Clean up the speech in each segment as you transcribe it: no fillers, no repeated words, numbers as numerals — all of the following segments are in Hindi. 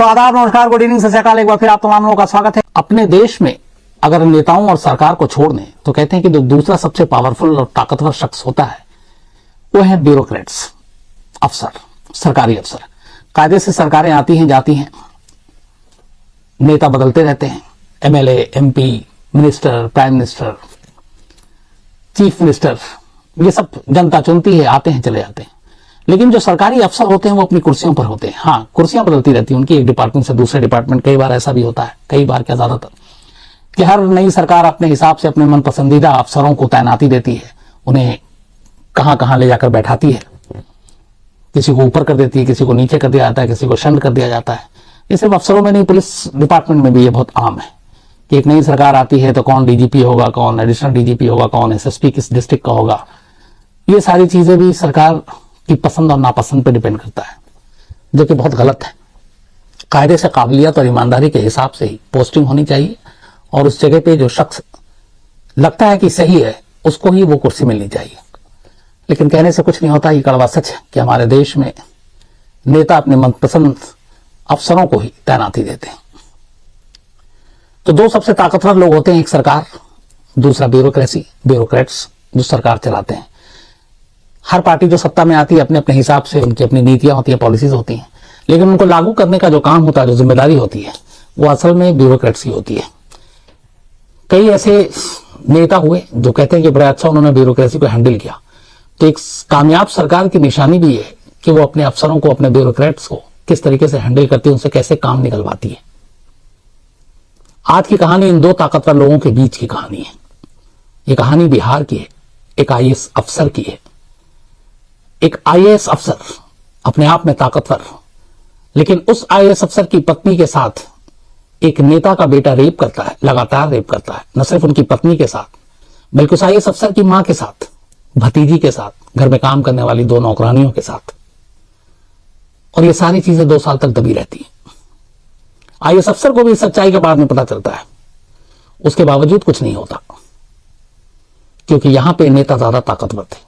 दोस्तों आदाब, नमस्कार, गुड इवनिंग, सत श्री अकाल। एक बार फिर आप तमाम लोगों का स्वागत है। अपने देश में अगर नेताओं और सरकार को छोड़ दें तो कहते हैं कि जो दूसरा सबसे पावरफुल और ताकतवर शख्स होता है वो है ब्यूरोक्रेट्स, अफसर, सरकारी अफसर। कायदे से सरकारें आती हैं, जाती हैं, नेता बदलते रहते हैं, MLA, MP, minister, prime minister, chief minister, ये सब जनता चुनती है, आते हैं, चले जाते हैं। लेकिन जो सरकारी अफसर होते हैं वो अपनी कुर्सियों पर होते हैं। हाँ, कुर्सियां बदलती रहती हैं उनकी, एक डिपार्टमेंट से दूसरे डिपार्टमेंट। कई बार ऐसा भी होता है, कई बार क्या ज्यादातर, कि हर नई सरकार अपने हिसाब से अपने मन पसंदीदा अफसरों को तैनाती देती है, उन्हें कहां कहां ले जाकर बैठाती है, किसी को ऊपर कर देती है, किसी को नीचे कर दिया जाता है, किसी को शंड कर दिया जाता है। ये सिर्फ अफसरों में नहीं, पुलिस डिपार्टमेंट में भी ये बहुत आम है कि एक नई सरकार आती है तो कौन डीजीपी होगा, कौन एडिशनल डीजीपी होगा, कौन एसएसपी किस डिस्ट्रिक्ट का होगा। ये सारी चीजें भी सरकार की पसंद और नापसंद पर डिपेंड करता है, जो कि बहुत गलत है। कायदे से काबिलियत और ईमानदारी के हिसाब से ही पोस्टिंग होनी चाहिए और उस जगह पे जो शख्स लगता है कि सही है उसको ही वो कुर्सी मिलनी चाहिए। लेकिन कहने से कुछ नहीं होता, ये कड़वा सच है कि हमारे देश में नेता अपने मनपसंद अफसरों को ही तैनाती देते हैं। तो दो सबसे ताकतवर लोग होते हैं, एक सरकार, दूसरा ब्यूरोक्रेसी, ब्यूरोक्रेट्स जो सरकार चलाते हैं। हर पार्टी जो सत्ता में आती है अपने अपने हिसाब से उनकी अपनी नीतियां होती हैं, पॉलिसीज होती हैं, लेकिन उनको लागू करने का जो काम होता है, जो जिम्मेदारी होती है, वो असल में ब्यूरोक्रेट्स की होती है। कई ऐसे नेता हुए जो कहते हैं कि बड़ा अच्छा उन्होंने ब्यूरोक्रेसी को हैंडल किया। तो एक कामयाब सरकार की निशानी भी है कि वो अपने अफसरों को, अपने ब्यूरोक्रेट्स को किस तरीके से हैंडल करती है, उनसे कैसे काम निकलवाती है। आज की कहानी इन दो ताकतवर लोगों के बीच की कहानी है। ये कहानी बिहार की है, एक आईएएस अफसर की है। एक आईएएस अफसर अपने आप में ताकतवर, लेकिन उस आईएएस अफसर की पत्नी के साथ एक नेता का बेटा रेप करता है, लगातार रेप करता है। न सिर्फ उनकी पत्नी के साथ, बल्कि उस आईएएस अफसर की मां के साथ, भतीजी के साथ, घर में काम करने वाली दो नौकरानियों के साथ। और ये सारी चीजें 2 साल तक दबी रहती हैं। आईएएस अफसर को भी सच्चाई के बाद में पता चलता है, उसके बावजूद कुछ नहीं होता, क्योंकि यहां पे नेता ज्यादा ताकतवर थे।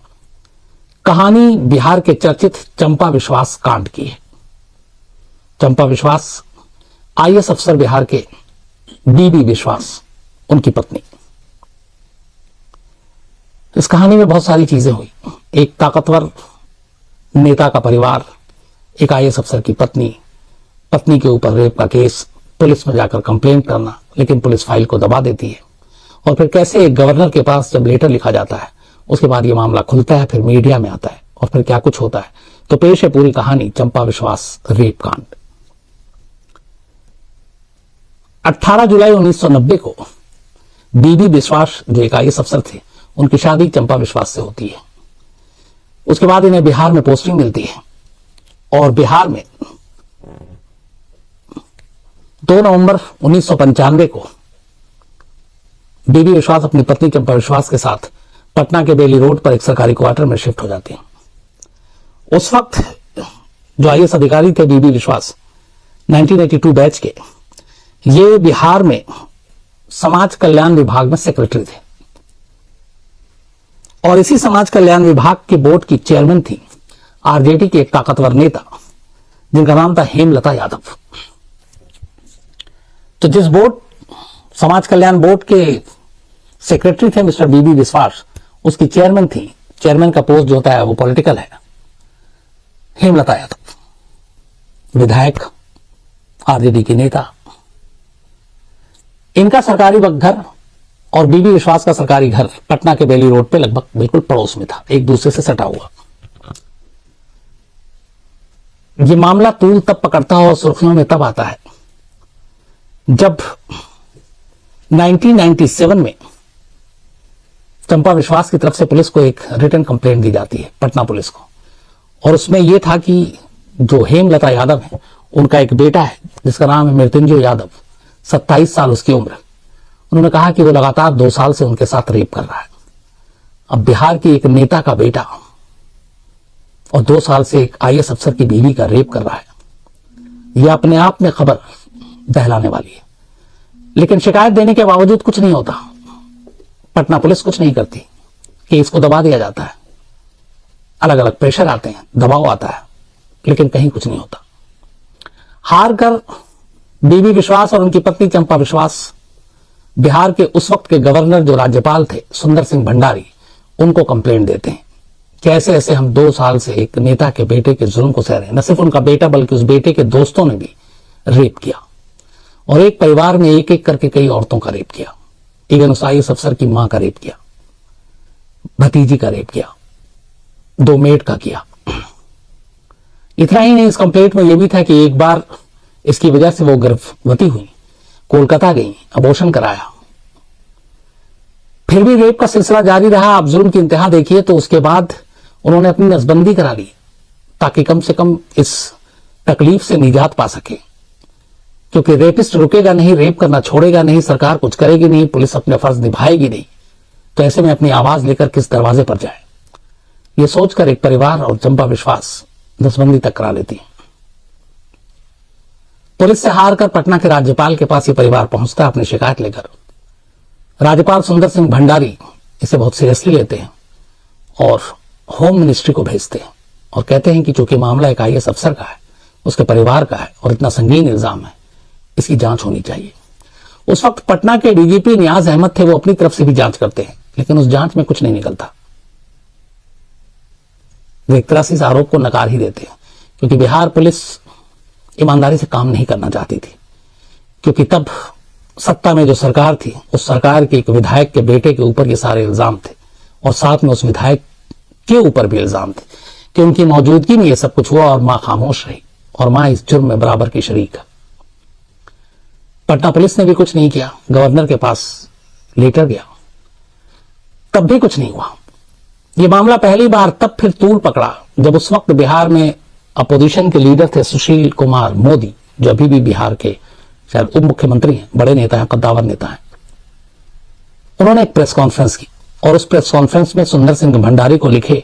कहानी बिहार के चर्चित चंपा विश्वास कांड की है। चंपा विश्वास आईएएस अफसर बिहार के बीबी विश्वास, उनकी पत्नी। इस कहानी में बहुत सारी चीजें हुई। एक ताकतवर नेता का परिवार, एक आईएएस अफसर की पत्नी, पत्नी के ऊपर रेप का केस, पुलिस में जाकर कंप्लेंट करना, लेकिन पुलिस फाइल को दबा देती है। और फिर कैसे एक गवर्नर के पास जब लेटर लिखा जाता है, उसके बाद ये मामला खुलता है, फिर मीडिया में आता है, और फिर क्या कुछ होता है। तो पेश है पूरी कहानी, चंपा विश्वास रेप कांड। 18 जुलाई 1990 को बीबी विश्वास जो एक आईएएस अफसर थे, उनकी शादी चंपा विश्वास से होती है। उसके बाद इन्हें बिहार में पोस्टिंग मिलती है और बिहार में 2 नवंबर 1995 को बीबी विश्वास अपनी पत्नी चंपा विश्वास के साथ पटना के बेली रोड पर एक सरकारी क्वार्टर में शिफ्ट हो जाती हैं। उस वक्त जो आईएएस अधिकारी थे बीबी विश्वास, 1982 बैच के, ये बिहार में समाज कल्याण विभाग में सेक्रेटरी थे। और इसी समाज कल्याण विभाग के बोर्ड की चेयरमैन थी आरजेडी की एक ताकतवर नेता, जिनका नाम था हेमलता यादव। तो जिस बोर्ड, समाज कल्याण बोर्ड के सेक्रेटरी थे मिस्टर बीबी विश्वास, उसकी चेयरमैन थी। चेयरमैन का पोस्ट जो होता है वो पॉलिटिकल है, हेमलता यादव, विधायक, आरजेडी की नेता। इनका सरकारी घर और बीबी विश्वास का सरकारी घर पटना के बेली रोड पे लगभग बिल्कुल पड़ोस में था, एक दूसरे से सटा हुआ। ये मामला तूल तब पकड़ता है और सुर्खियों में तब आता है जब 1997 में चंपा विश्वास की तरफ से पुलिस को एक रिटन कंप्लेंट दी जाती है, पटना पुलिस को। और उसमें यह था कि जो हेमलता यादव है, उनका एक बेटा है जिसका नाम है मृत्युंजय यादव, 27 साल उसकी उम्र। उन्होंने कहा कि वो लगातार 2 साल से उनके साथ रेप कर रहा है। अब बिहार की एक नेता का बेटा और 2 साल से एक आईएएस अफसर की बीवी का रेप कर रहा है, यह अपने आप में खबर दहलाने वाली है। लेकिन शिकायत देने के बावजूद कुछ नहीं होता, पटना पुलिस कुछ नहीं करती, केस को दबा दिया जाता है। अलग अलग प्रेशर आते हैं, दबाव आता है, लेकिन कहीं कुछ नहीं होता। हार कर बीबी विश्वास और उनकी पत्नी चंपा विश्वास बिहार के उस वक्त के गवर्नर जो राज्यपाल थे सुंदर सिंह भंडारी, उनको कंप्लेंट देते हैं कि ऐसे ऐसे हम 2 साल से एक नेता के बेटे के जुल्म को सह रहे हैं। न सिर्फ उनका बेटा बल्कि उस बेटे के दोस्तों ने भी रेप किया और एक परिवार में एक एक करके कई औरतों का रेप किया। इवन उस IAS अफसर की मां का रेप किया, भतीजी का रेप किया, 2 मेड का किया। इतना ही नहीं, इस कंप्लेंट में यह भी था कि एक बार इसकी वजह से वो गर्भवती हुई, कोलकाता गई, अबॉर्शन कराया, फिर भी रेप का सिलसिला जारी रहा। आप जुल्म की इंतहा देखिए। तो उसके बाद उन्होंने अपनी नसबंदी करा ली ताकि कम से कम इस तकलीफ से निजात पा सके, क्योंकि रेपिस्ट रुकेगा नहीं, रेप करना छोड़ेगा नहीं, सरकार कुछ करेगी नहीं, पुलिस अपने फर्ज निभाएगी नहीं, तो ऐसे में अपनी आवाज लेकर किस दरवाजे पर जाए, ये सोचकर एक परिवार और चंपा विश्वास नसबंदी तक करा लेती है। पुलिस से हारकर पटना के राज्यपाल के पास ये परिवार पहुंचता है अपनी शिकायत लेकर। राज्यपाल सुंदर सिंह भंडारी इसे बहुत सीरियसली लेते हैं और होम मिनिस्ट्री को भेजते हैं और कहते हैं कि चूंकि मामला एक IAS अफसर का है, उसके परिवार का है और इतना संगीन इल्जाम है, इसकी जांच होनी चाहिए। उस वक्त पटना के DGP नियाज अहमद थे, वो अपनी तरफ से भी जांच करते हैं, लेकिन उस जांच में कुछ नहीं निकलता। वो एक तरह से इस आरोप को नकार ही देते हैं, क्योंकि बिहार पुलिस ईमानदारी से काम नहीं करना चाहती थी, क्योंकि तब सत्ता में जो सरकार थी, उस सरकार के एक विधायक के बेटे के ऊपर ये सारे इल्जाम थे और साथ में उस विधायक के ऊपर भी इल्जाम थे कि उनकी मौजूदगी में ये सब कुछ हुआ और मां खामोश रही और मां इस जुर्म में बराबर की शरीक है। पटना पुलिस ने भी कुछ नहीं किया, गवर्नर के पास लेटर गया, तब भी कुछ नहीं हुआ। ये मामला पहली बार तब फिर तूल पकड़ा जब उस वक्त बिहार में अपोजिशन के लीडर थे सुशील कुमार मोदी, जो अभी भी बिहार के शायद उप मुख्यमंत्री हैं, बड़े नेता हैं, कद्दावर नेता हैं। उन्होंने एक प्रेस कॉन्फ्रेंस की और उस प्रेस कॉन्फ्रेंस में सुंदर सिंह भंडारी को लिखे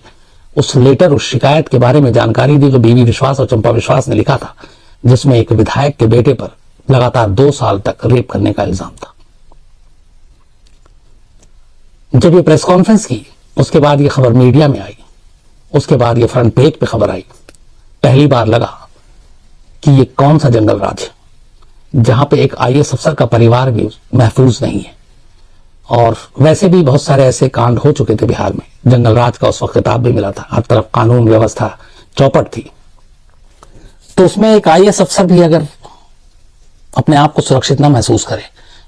उस लेटर, उस शिकायत के बारे में जानकारी दी जो बीबी विश्वास और चंपा विश्वास ने लिखा था, जिसमें एक विधायक के बेटे पर लगातार 2 साल तक रेप करने का इल्जाम था। जब ये प्रेस कॉन्फ्रेंस की, उसके बाद ये खबर मीडिया में आई, उसके बाद ये फ्रंट पेज पे खबर आई। पहली बार लगा कि ये कौन सा जंगल राज है जहां पे एक IAS अफसर का परिवार भी महफूज नहीं है। और वैसे भी बहुत सारे ऐसे कांड हो चुके थे बिहार में, जंगल राज का उस वक्त खिताब भी मिला था, हर तरफ कानून व्यवस्था चौपट थी। तो उसमें एक IAS अफसर भी अगर अपने आप को सुरक्षित ना महसूस करे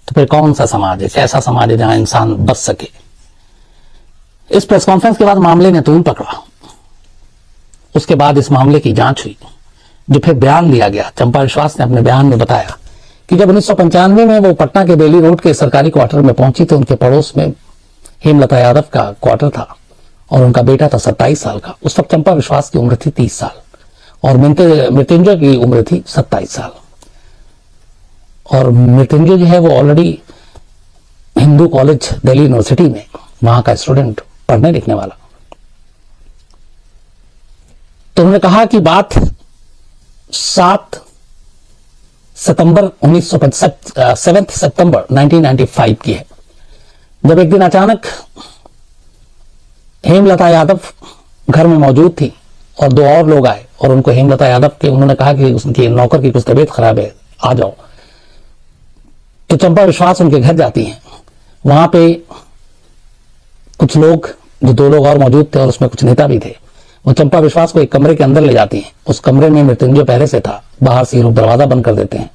तो फिर कौन सा समाज है, कैसा समाज है जहां इंसान बच सके। इस प्रेस कॉन्फ्रेंस के बाद मामले ने तूल पकड़ा। उसके बाद इस मामले की जांच हुई, जो फिर बयान दिया गया। चंपा विश्वास ने अपने बयान में बताया कि जब 1995 में वो पटना के बेली रोड के सरकारी क्वार्टर में पहुंची तो उनके पड़ोस में हेमलता यादव का क्वार्टर था और उनका बेटा था 27 साल का। उस वक्त चंपा विश्वास की उम्र थी 30 साल और मृत्युंजय की उम्र थी 27 साल। और मृत्युंजय जो है वो already Hindu college Delhi university में वहां का स्टूडेंट, पढ़ने लिखने वाला। तो उन्होंने कहा कि बात 7 सितंबर 1995 की है, जब एक दिन अचानक हेमलता यादव घर में मौजूद थी और 2 और लोग आए और उनको हेमलता यादव के, उन्होंने कहा कि उसकी नौकर की कुछ तबीयत खराब है, आ जाओ। तो चंपा विश्वास उनके घर जाती हैं। वहां पे कुछ लोग, जो 2 लोग और मौजूद थे और उसमें कुछ नेता भी थे, वो चंपा विश्वास को एक कमरे के अंदर ले जाती हैं। उस कमरे में मृत्युंजय पहले से था, बाहर से लोग दरवाजा बंद कर देते हैं।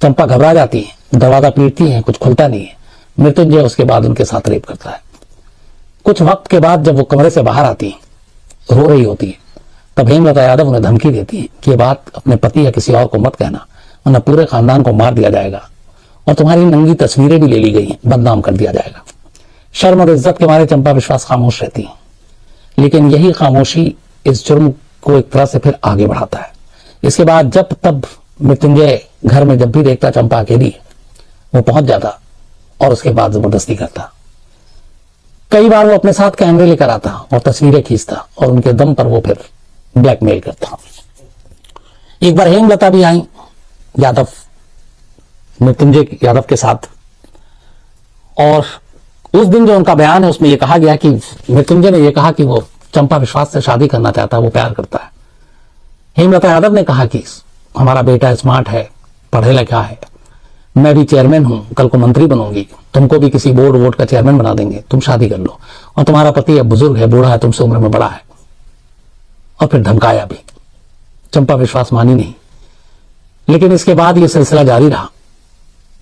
चंपा घबरा जाती है, दरवाजा पीटती है, कुछ खुलता नहीं है। मृत्युंजय उसके बाद उनके साथ रेप करता है। कुछ वक्त के बाद जब वो कमरे से बाहर आती है, रो रही होती है, तब हेमलता यादव उन्हें धमकी देती है कि ये बात अपने पति या किसी और को मत कहना, वरना पूरे खानदान को मार दिया जाएगा और तुम्हारी नंगी तस्वीरें भी ले ली गई हैं, बदनाम कर दिया जाएगा। शर्म और इज्जत के मारे चंपा विश्वास खामोश रहती है, लेकिन यही खामोशी इस जुर्म को एक तरह से फिर आगे बढ़ाता है। इसके बाद जब तब मृत्युंजय घर में जब भी देखता चंपा अकेली, वो पहुंच जाता और उसके बाद जबरदस्ती करता। कई बार वो अपने साथ कैमरे लेकर आता और तस्वीरें खींचता और उनके दम पर वो फिर ब्लैकमेल करता। एक बार हेमलता भी आई यादव, मृत्युंजय यादव के साथ, और उस दिन जो उनका बयान है उसमें यह कहा गया कि मृत्युंजय ने यह कहा कि वो चंपा विश्वास से शादी करना चाहता है, वो प्यार करता है। हेमलता यादव ने कहा कि हमारा बेटा स्मार्ट है, पढ़े लिखा है, मैं भी चेयरमैन हूं, कल को मंत्री बनूंगी, तुमको भी किसी बोर्ड वोट का चेयरमैन बना देंगे, तुम शादी कर लो, और तुम्हारा पति अब बुजुर्ग है, बूढ़ा है, तुमसे उम्र में बड़ा है। और फिर धमकाया भी। चंपा विश्वास मानी नहीं, लेकिन इसके बाद यह सिलसिला जारी रहा।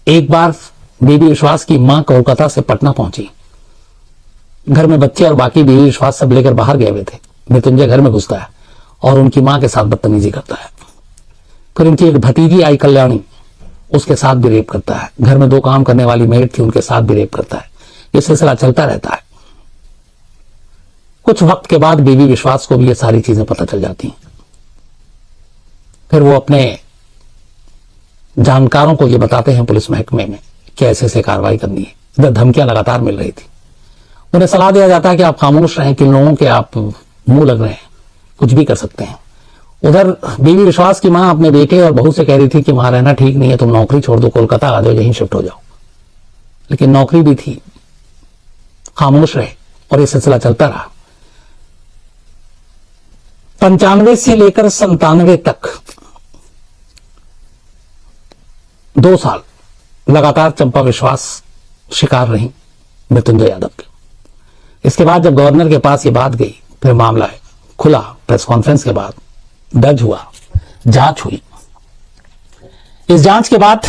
एक बार बेबी विश्वास की मां कोलकाता से पटना पहुंची, घर में बच्चे और बाकी बेबी विश्वास सब लेकर बाहर गए हुए थे। मृत्युंजय घर में घुसता है और उनकी मां के साथ बदतमीजी करता है। फिर उनकी एक भतीजी आई कल्याणी, उसके साथ भी रेप करता है। घर में 2 काम करने वाली मेड थी, उनके साथ भी रेप करता है। यह सिलसिला चलता रहता है। कुछ वक्त के बाद बेबी विश्वास को भी ये सारी चीजें पता चल जाती हैं। फिर वो अपने जानकारों को ये बताते हैं पुलिस महकमे में कि ऐसे ऐसे कार्रवाई करनी है। इधर धमकियां लगातार मिल रही थी। उन्हें सलाह दिया जाता है कि आप खामोश रहें, किन लोगों के आप मुंह लग रहे हैं, कुछ भी कर सकते हैं। उधर बेबी विश्वास की मां अपने बेटे और बहू से कह रही थी कि वहां रहना ठीक नहीं है, तुम नौकरी छोड़ दो, कोलकाता आ जाओ, यहीं शिफ्ट हो जाओ। लेकिन नौकरी भी थी, खामोश रहे और यह सिलसिला चलता रहा। 95 से लेकर 97 तक 2 साल लगातार चंपा विश्वास शिकार रही मृत्युंजय यादव के। इसके बाद जब गवर्नर के पास ये बात गई, फिर मामला खुला, प्रेस कॉन्फ्रेंस के बाद दर्ज हुआ, जांच हुई। इस जांच के बाद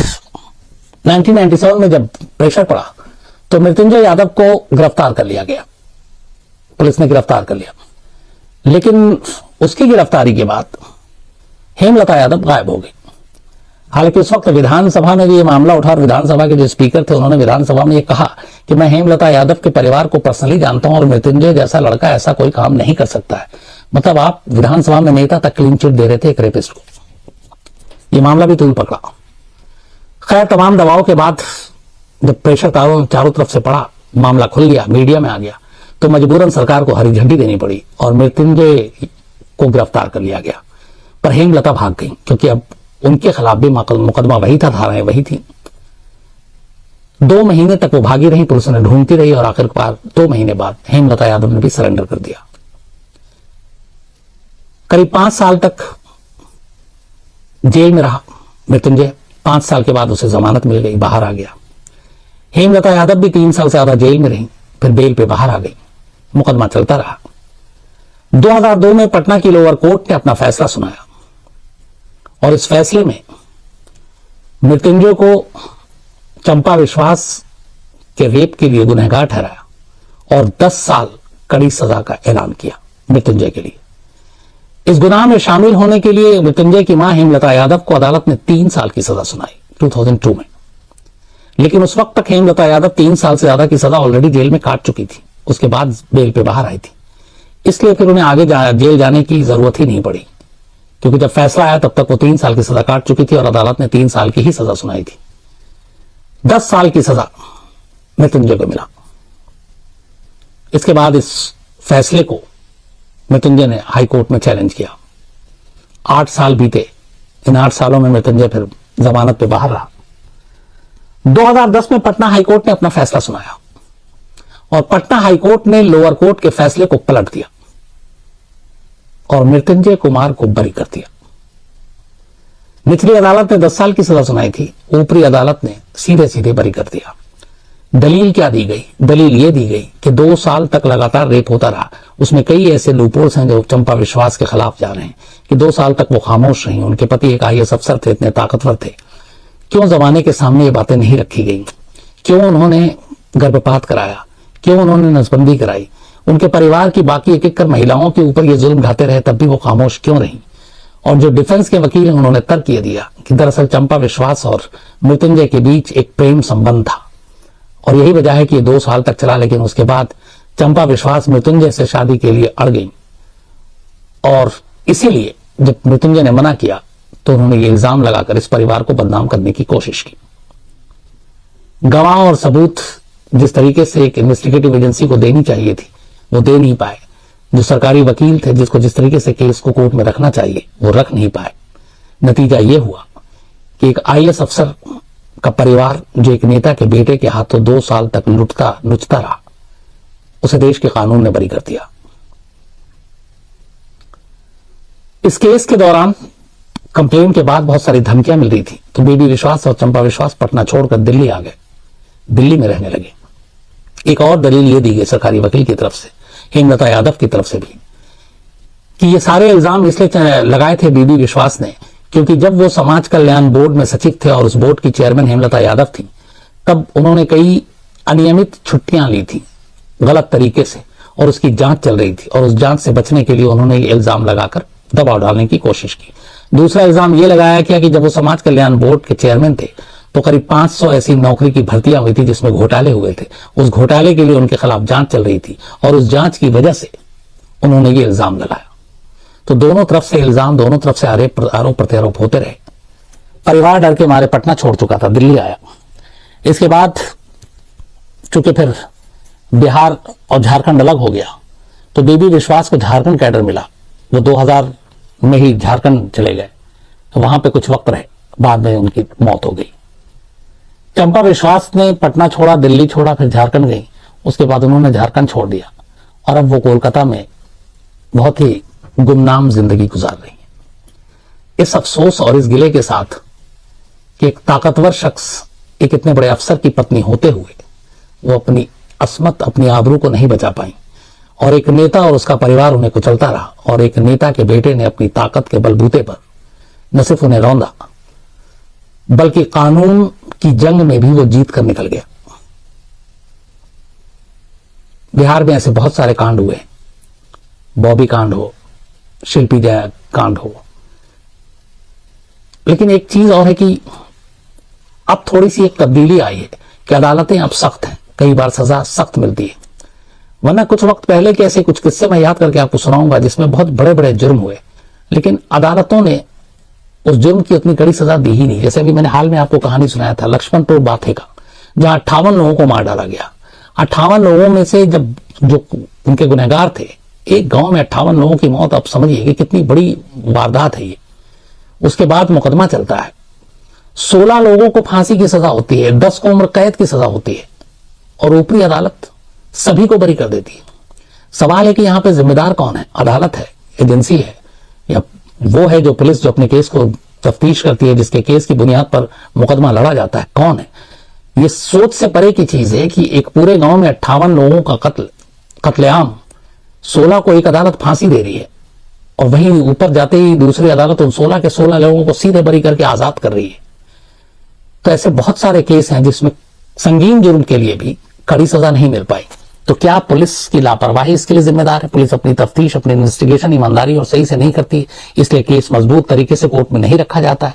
1997 में जब प्रेशर पड़ा तो मृत्युंजय यादव को गिरफ्तार कर लिया गया। पुलिस ने गिरफ्तार कर लिया, लेकिन उसकी गिरफ्तारी के बाद हेमलता यादव गायब हो गई। हालांकि उस वक्त विधानसभा में भी यह मामला उठा और विधानसभा के जो स्पीकर थे उन्होंने विधानसभा में यह कहा कि मैं हेमलता यादव के परिवार को पर्सनली जानता हूं और मृत्युंजय जैसा लड़का ऐसा कोई काम नहीं कर सकता है। मतलब आप विधानसभा में नेता तक क्लीन चिट दे रहे थे एक रेपिस्ट को। यह मामला भी तूल पकड़ा। खैर, तमाम दबाव के बाद जब प्रेशर चारों तरफ से पड़ा, मामला खुल गया, मीडिया में आ गया, तो मजबूरन सरकार को हरी झंडी देनी पड़ी और मृत्युंजय को गिरफ्तार कर लिया गया। पर हेमलता भाग गई, क्योंकि अब उनके खिलाफ भी मुकदमा वही था, धाराएं वही थी। 2 महीने तक वो भागी रही, पुलिस ने ढूंढती रही और आखिरकार 2 महीने बाद हेमलता यादव ने भी सरेंडर कर दिया। करीब 5 साल तक जेल में रहा मृत्युंजय। 5 साल के बाद उसे जमानत मिल गई, बाहर आ गया। हेमलता यादव भी 3 साल से ज्यादा जेल में रही, फिर बेल पे बाहर आ गई। मुकदमा चलता रहा। 2002 में पटना की लोअर कोर्ट ने अपना फैसला सुनाया और इस फैसले में मृत्युंजय को चंपा विश्वास के रेप के लिए गुनहगार ठहराया और 10 साल कड़ी सजा का ऐलान किया मृत्युंजय के लिए। इस गुनाह में शामिल होने के लिए मृत्युंजय की मां हेमलता यादव को अदालत ने 3 साल की सजा सुनाई 2002 में। लेकिन उस वक्त तक हेमलता यादव 3 साल से ज्यादा की सजा ऑलरेडी जेल में काट चुकी थी। उसके बाद बेल पे बाहर आई थी, इसलिए फिर उन्हें आगे जेल जाने की जरूरत ही नहीं पड़ी, क्योंकि जब फैसला आया तब तक वो 3 साल की सजा काट चुकी थी और अदालत ने 3 साल की ही सजा सुनाई थी। 10 साल की सजा मृत्युंजय को मिला। इसके बाद इस फैसले को मृत्युंजय ने हाई कोर्ट में चैलेंज किया। 8 साल बीते। इन 8 सालों में मृत्युंजय फिर जमानत पे बाहर रहा। 2010 में पटना हाईकोर्ट ने अपना फैसला सुनाया और पटना हाईकोर्ट ने लोअर कोर्ट के फैसले को पलट दिया और मृत्युंजय कुमार को बरी कर दिया। निचली अदालत ने 10 साल की सजा सुनाई थी, ऊपरी अदालत ने सीधे सीधे बरी कर दिया। दलील क्या दी गई? दलील यह दी गई कि 2 साल तक लगातार रेप होता रहा। उसमें कई ऐसे लूपहोल्स हैं जो चंपा विश्वास के खिलाफ जा रहे हैं कि 2 साल तक वो खामोश रही। उनके पति एक IAS अफसर थे, इतने ताकतवर थे। क्यों जमाने के सामने ये बातें नहीं रखी गई? क्यों उन्होंने गर्भपात कराया? क्यों उन्होंने नसबंदी कराई? उनके परिवार की बाकी एक कर महिलाओं के ऊपर ये जुल्म ढाते रहे, तब भी वो खामोश क्यों रही? और जो डिफेंस के वकील हैं उन्होंने तर्क ये दिया कि दरअसल चंपा विश्वास और मृत्युंजय के बीच एक प्रेम संबंध था और यही वजह है कि ये 2 साल तक चला। लेकिन उसके बाद चंपा विश्वास मृत्युंजय से शादी के लिए अड़ गई और इसीलिए जब मृत्युंजय ने मना किया तो उन्होंने ये इल्जाम लगाकर इस परिवार को बदनाम करने की कोशिश की। गवाह और सबूत जिस तरीके से एक इन्वेस्टिगेटिव एजेंसी को देनी चाहिए थी वो दे नहीं पाए। जो सरकारी वकील थे जिसको जिस तरीके से केस को कोर्ट में रखना चाहिए वो रख नहीं पाए। नतीजा ये हुआ कि एक IAS अफसर का परिवार जो एक नेता के बेटे के हाथों 2 साल तक नुचता रहा, उसे देश के कानून ने बरी कर दिया। इस केस के दौरान कंप्लेन के बाद बहुत सारी धमकियां मिल रही थी, तो बेबी विश्वास और चंपा विश्वास पटना छोड़कर दिल्ली आ गए, दिल्ली में रहने लगे। एक और दलील ये दी गई सरकारी वकील की तरफ से, हेमलता यादव की तरफ से भी, कि ये सारे इल्जाम इसलिए लगाए थे बेबी विश्वास ने क्योंकि जब वो समाज कल्याण बोर्ड में सचिव थे और उस बोर्ड की चेयरमैन हेमलता यादव थी, तब उन्होंने कई अनियमित छुट्टियां ली थी गलत तरीके से, और उसकी जांच चल रही थी, और उस जांच से बचने के लिए उन्होंने ये इल्जाम लगाकर दबाव डालने की कोशिश की। दूसरा इल्जाम ये लगाया गया कि जब वो समाज कल्याण बोर्ड के चेयरमैन थे तो करीब 500 ऐसी नौकरी की भर्तियां हुई थी जिसमें घोटाले हुए थे, उस घोटाले के लिए उनके खिलाफ जांच चल रही थी, और उस जांच की वजह से उन्होंने ये इल्जाम लगाया। तो दोनों तरफ से इल्जाम, दोनों तरफ से आरोप प्रत्यारोप होते रहे। परिवार डर के मारे पटना छोड़ चुका था, दिल्ली आया। इसके बाद चूंकि फिर बिहार और झारखंड अलग हो गया, तो बेबी विश्वास को झारखंड कैडर मिला। वो 2000 में ही झारखंड चले गए, तो वहां पे कुछ वक्त रहे, बाद में उनकी मौत हो गई। चंपा विश्वास ने पटना छोड़ा, दिल्ली छोड़ा, फिर झारखंड गई। उसके बाद उन्होंने झारखंड छोड़ दिया और अब वो कोलकाता में बहुत ही गुमनाम जिंदगी गुजार रही है। इस अफसोस और इस गिले के साथ कि एक ताकतवर शख्स एक इतने बड़े अफसर की पत्नी होते हुए वो अपनी अस्मत, अपनी आबरू को नहीं बचा पाई, और एक नेता और उसका परिवार उन्हें कुचलता रहा, और एक नेता के बेटे ने अपनी ताकत के बलबूते पर न सिर्फ उन्हें रौंदा बल्कि कानून की जंग में भी वो जीत कर निकल गया। बिहार में ऐसे बहुत सारे कांड हुए, बॉबी कांड हो, शिल्पी जया कांड हो, लेकिन एक चीज और है कि अब थोड़ी सी एक तब्दीली आई है कि अदालतें अब सख्त हैं, कई बार सजा सख्त मिलती है। वरना कुछ वक्त पहले के ऐसे कुछ किस्से मैं याद करके आपको सुनाऊंगा जिसमें बहुत बड़े बड़े जुर्म हुए, लेकिन अदालतों ने उस जुर्म की उतनी कड़ी सजा दी ही नहीं। जैसे अभी मैंने हाल में आपको कहानी सुनाया था लक्ष्मणपुर बाथे का, जहां 58 लोगों को मार डाला गया। 58 लोगों में से जब जो उनके गुनहगार थे, एक गांव में 58 लोगों की मौत, आप समझिए कि कितनी बड़ी वारदात है ये। उसके बाद मुकदमा चलता है, 16 लोगों को फांसी की सजा होती है, 10 को उम्र कैद की सजा होती है, और ऊपरी अदालत सभी को बरी कर देती है। सवाल है कि यहां पे जिम्मेदार कौन है? अदालत है, एजेंसी है, या वो है जो पुलिस जो अपने केस को तफ्तीश करती है, जिसके केस की बुनियाद पर मुकदमा लड़ा जाता है? कौन है? ये सोच से परे की चीज है कि एक पूरे गांव में 58 लोगों का कत्लेआम, 16 को एक अदालत फांसी दे रही है, और वहीं ऊपर जाते ही दूसरी अदालत उन 16 के 16 लोगों को सीधे बरी करके आजाद कर रही है। तो ऐसे बहुत सारे केस हैं जिसमें संगीन जुर्म के लिए भी कड़ी सजा नहीं मिल पाई। तो क्या पुलिस की लापरवाही इसके लिए जिम्मेदार है? पुलिस अपनी तफ्तीश, अपनी इन्वेस्टिगेशन ईमानदारी और सही से नहीं करती, इसलिए केस मजबूत तरीके से कोर्ट में नहीं रखा जाता है?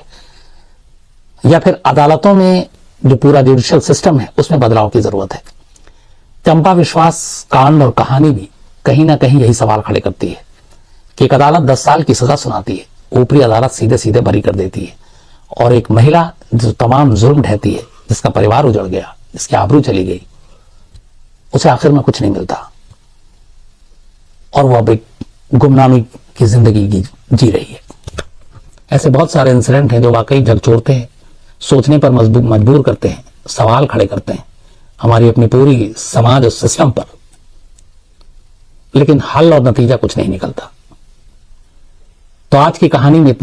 या फिर अदालतों में जो पूरा जुडिशियल सिस्टम है उसमें बदलाव की जरूरत है? चंपा विश्वास कांड और कहानी भी कहीं ना कहीं यही सवाल खड़े करती है कि एक अदालत 10 साल की सजा सुनाती है, ऊपरी अदालत सीधे सीधे बरी कर देती है, और एक महिला जो तमाम जुर्म ढहती है, जिसका परिवार उजड़ गया, जिसकी आबरू चली गई, उसे आखिर में कुछ नहीं मिलता, और वो अब एक गुमनामी की जिंदगी जी रही है। ऐसे बहुत सारे इंसिडेंट हैं जो वाकई झकझोरते हैं, सोचने पर मजबूर करते हैं, सवाल खड़े करते हैं हमारी अपनी पूरी समाज और सिस्टम पर, लेकिन हल और नतीजा कुछ नहीं निकलता। तो आज की कहानी में इतना